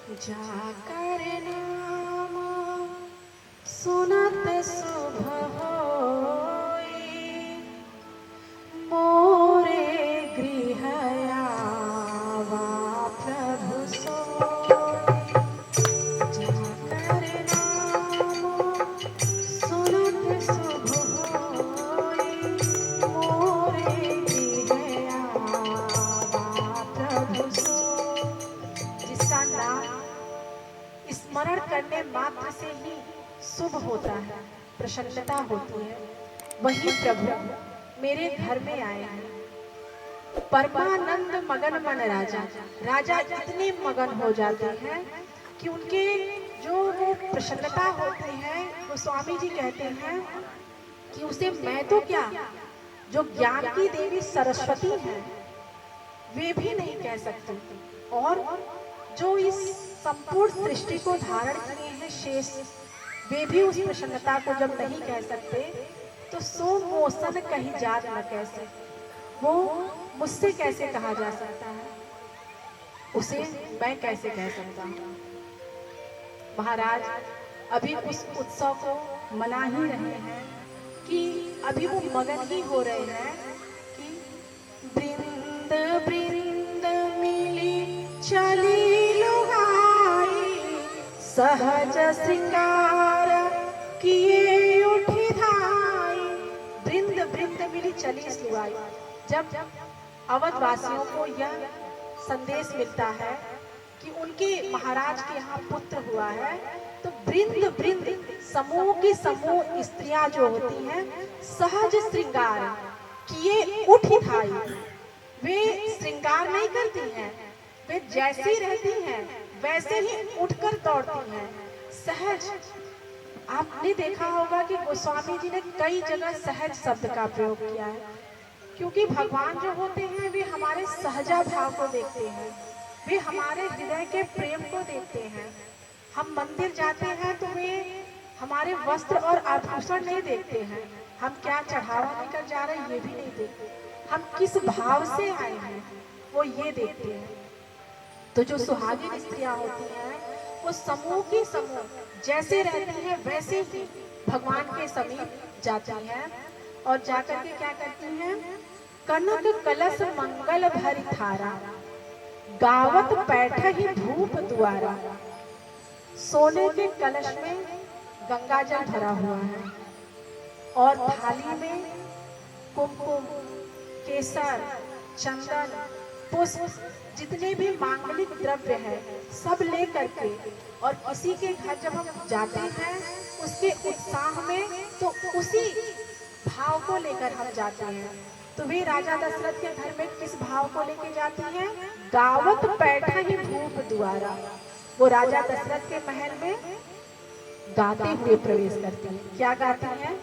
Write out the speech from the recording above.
जाकर नाम सुनत शुभ होई, मोरे गृह आवा प्रभु सोई। जाकर नाम सुनत शुभ होई, मोरे गृह आवा प्रभु सोई। जिसका नाम स्मरण करने मात्र से ही शुभ होता है, प्रसन्नता होती है, वही प्रभु मेरे घर में आए हैं। परमानंद मगन मन राजा, राजा इतने मगन हो जाते हैं कि उनके जो वो प्रसन्नता होती है, वो स्वामी जी कहते हैं कि उसे मैं तो क्या, जो ज्ञान की देवी सरस्वती है वे भी नहीं कह सकते, और जो इस संपूर्ण सृष्टि को धारण किए हैं शेष, वे भी उस प्रसन्नता को जब नहीं कह सकते तो सो मोसन कहीं जात न कैसे, वो मुझसे कैसे कहा जा सकता है, उसे मैं कैसे कह सकता हूँ। महाराज अभी उस उत्सव को मना ही रहे हैं कि अभी वो मगन ही हो रहे हैं कि वृंद वृंद मिली चली सहज श्रृंगार किए उठी धाई, वृंद वृंद मिली चली सुहाई। जब अवध वासियों को यह संदेश मिलता है कि उनके महाराज के यहाँ पुत्र हुआ है, तो वृंद वृंद समूह की समूह स्त्रियां जो होती हैं सहज श्रृंगार किए उठी धाई। वे श्रृंगार नहीं करती हैं, वे जैसी रहती हैं वैसे ही उठकर दौड़ती हैं, सहज। आपने देखा होगा कि गोस्वामी जी ने कई जगह सहज शब्द का प्रयोग किया है, क्योंकि भगवान जो होते हैं वे हमारे सहजा भाव को देखते हैं, वे हमारे हृदय के प्रेम को देखते हैं। हम मंदिर जाते हैं तो वे हमारे वस्त्र और आभूषण नहीं देखते हैं, हम क्या चढ़ावा लेकर जा रहे हैं ये भी नहीं देखते, हम किस भाव से आए हैं वो ये देखते हैं। तो जो सुहागिन स्त्रियां होती हैं वो समूह की समूह जैसे रहती हैं वैसे ही भगवान के समीप जाती हैं, और जाकर के क्या करती हैं, कनक कलश मंगल भरी थारा, गावत पैठ ही धूप द्वारा। सोने के कलश में गंगा जल भरा हुआ है और थाली में कुमकुम, केसर, चंदन, पुष्प, जितने भी मांगलिक द्रव्य है सब ले करके, और किसी के घर जब हम जाते हैं उसके उत्साह में तो उसी भाव को लेकर हम जाते हैं। तो वे राजा दशरथ के घर में किस भाव को लेकर जाती हैं, गावत पैठ ही धूप द्वारा। वो राजा दशरथ के महल में गाते हुए प्रवेश करती हैं। क्या गाती हैं?